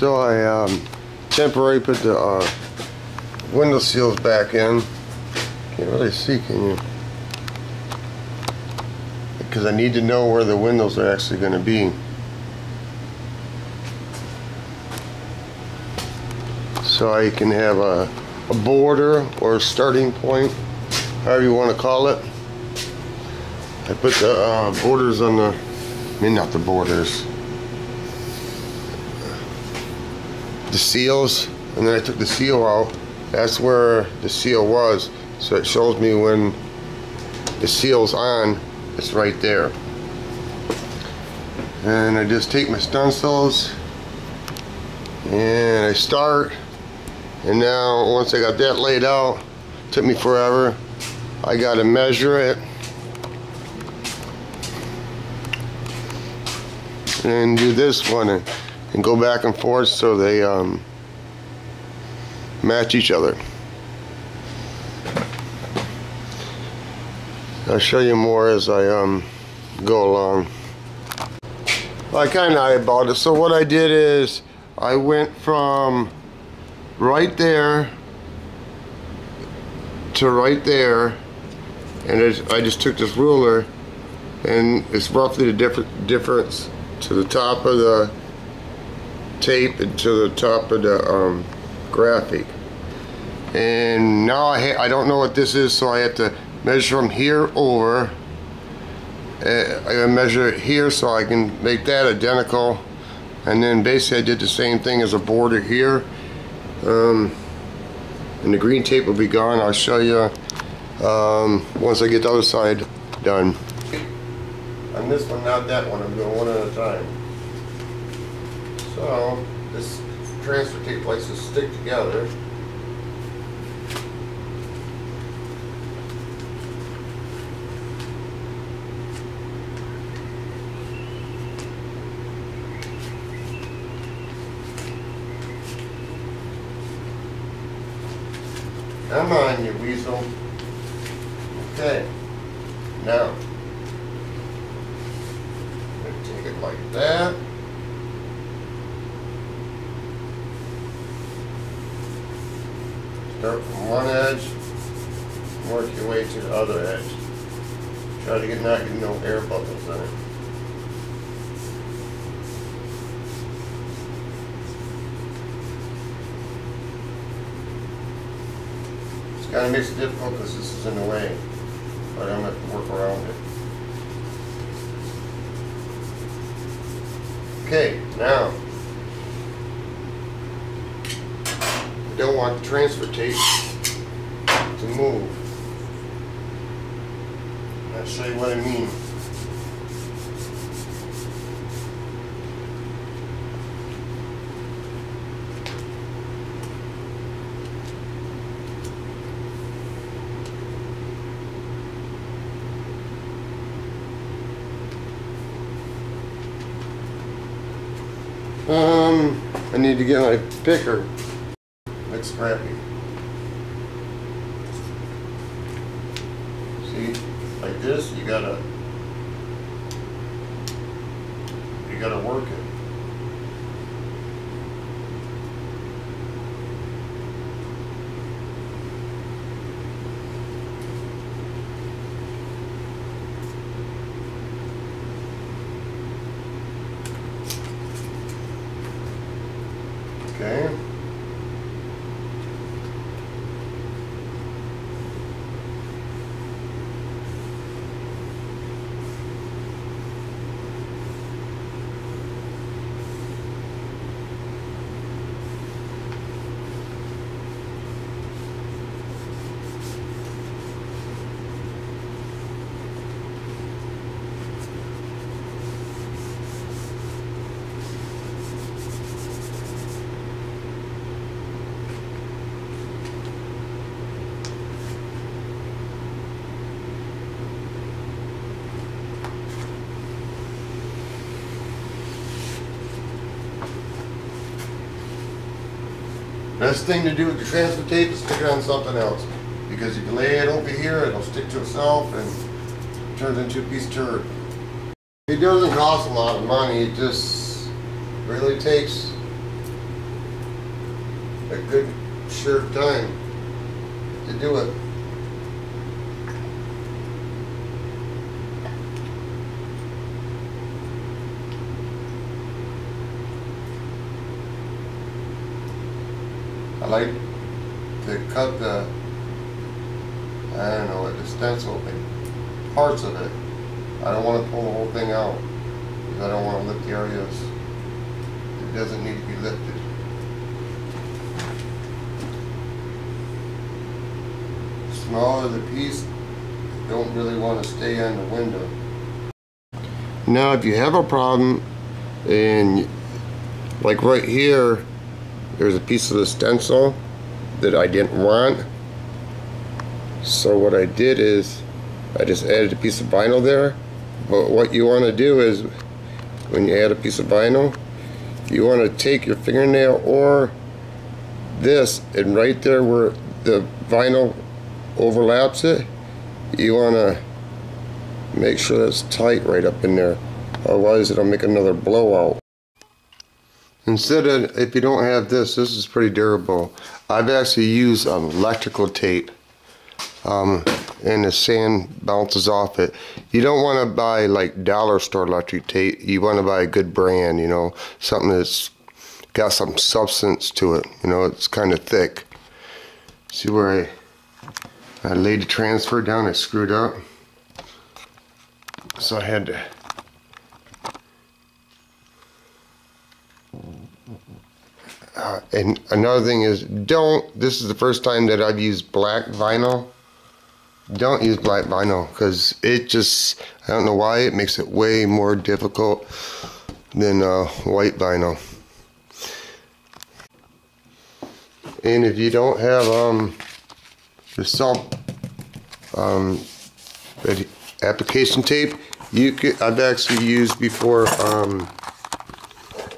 So I temporarily put the window seals back in. Can't really see, can you? Because I need to know where the windows are actually going to be. So I can have a border or a starting point, however you want to call it. I put the borders on the, I mean not the borders, the seals, and then I took the seal out. That's where the seal was, so it shows me when the seal's on, it's right there. And I just take my stencils and I start, and now once I got that laid out, it took me forever. I got to measure it and do this one and go back and forth so they match each other. I'll show you more as I go along. Well, I kind of eyeballed it. So what I did is I went from right there to right there, and I just took this ruler, and it's roughly the difference to the top of the tape and to the top of the graphic. And now I don't know what this is, so I have to measure from here over. I gotta measure it here so I can make that identical, and then basically I did the same thing as a border here. And the green tape will be gone. I'll show you once I get the other side done. On this one, not that one, I'm doing one at a time. So this transfer tape likes to stick together. Come on, you weasel. Okay, now I'm going to take it like that. Start from one edge, work your way to the other edge. Try to not get no air bubbles in it. Kind of makes it difficult because this is in the way, but I'm going to have to work around it. Okay, now I don't want the transfer tape to move. I'll show you what I mean. I need to get my picker. Looks scrappy. See, like this, you gotta work it. Okay. Best thing to do with the transfer tape is stick it on something else, because if you lay it over here, it'll stick to itself and it turns into a piece of turd. It doesn't cost a lot of money. It just really takes a good sure time to do it. I like to cut the, I don't know what, the stencil, parts of it. I don't want to pull the whole thing out because I don't want to lift the areas. It doesn't need to be lifted. The smaller the piece, you don't really want to stay on the window. Now if you have a problem, and like right here, there's a piece of the stencil that I didn't want. So what I did is I just added a piece of vinyl there. But what you want to do is when you add a piece of vinyl, you want to take your fingernail or this, and right there where the vinyl overlaps it, you want to make sure that's tight right up in there. Otherwise it'll make another blowout. Instead of, if you don't have this, this is pretty durable. I've actually used electrical tape, and the sand bounces off it. You don't want to buy like dollar store electric tape. You want to buy a good brand, you know, something that's got some substance to it. You know, it's kind of thick. See where I laid the transfer down, I screwed up. So I had to. And another thing is, this is the first time that I've used black vinyl. Don't use black vinyl because it just, I don't know why, it makes it way more difficult than white vinyl. And if you don't have the self application tape, you could, I've actually used before,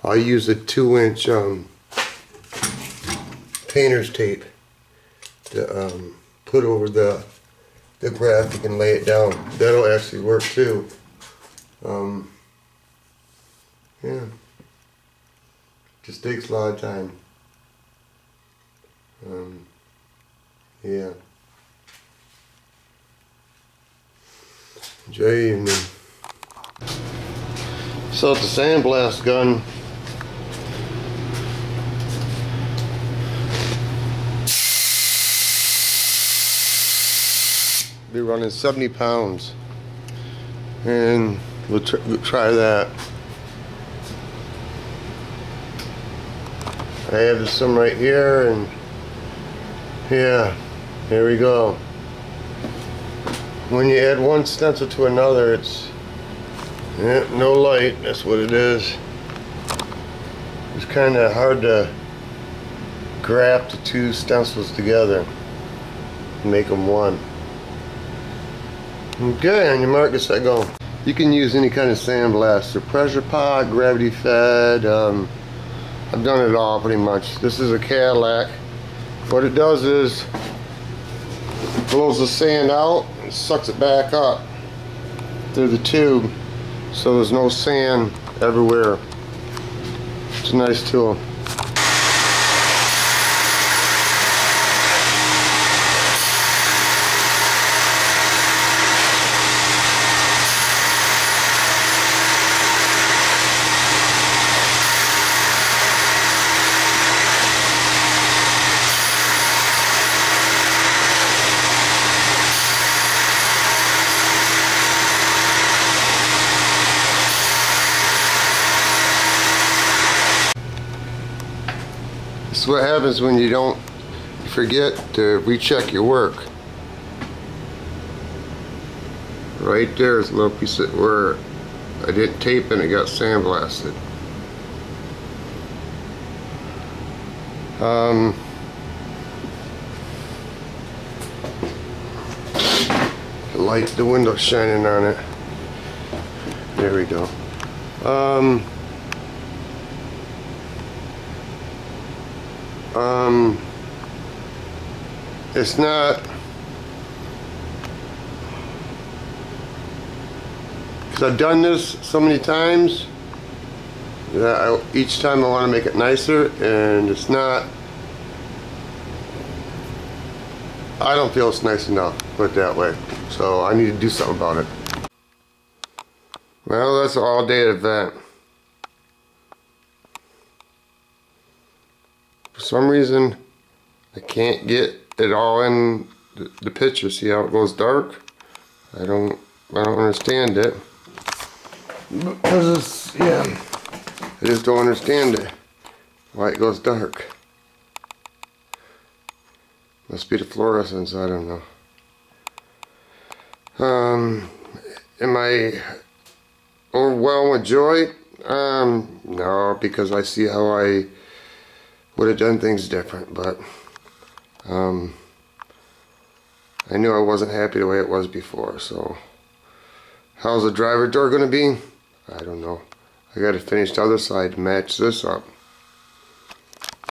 I use a 2-inch painter's tape to put over the graphic and lay it down. That'll actually work too. Yeah, just takes a lot of time. Yeah. Enjoy your evening. So it's a sandblast gun. Be running 70 pounds, and we'll try that. I have some right here, and yeah, here we go. When you add one stencil to another, it's no light. That's what it is. It's kind of hard to graft the two stencils together and make them one. Okay, on your mark, get set, go. You can use any kind of sandblaster, pressure pot, gravity fed. I've done it all pretty much. This is a Cadillac. What it does is it blows the sand out and sucks it back up through the tube, so there's no sand everywhere. It's a nice tool. This is what happens when you don't forget to recheck your work. Right there is a little piece of where I didn't tape and it got sandblasted. The light, the window shining on it. There we go. It's not, because I've done this so many times that each time I want to make it nicer, and it's not I don't feel it's nice enough, put it that way. So I need to do something about it. Well, that's an all-day event. For some reason, I can't get it all in the picture. See how it goes dark? I don't understand it. Because it's, yeah, I just don't understand it. Why it goes dark. Must be the fluorescence, I don't know. Am I overwhelmed with joy? No, because I see how I would have done things different, but I knew I wasn't happy the way it was before, so how's the driver door gonna be? I don't know. I gotta finish the other side to match this up.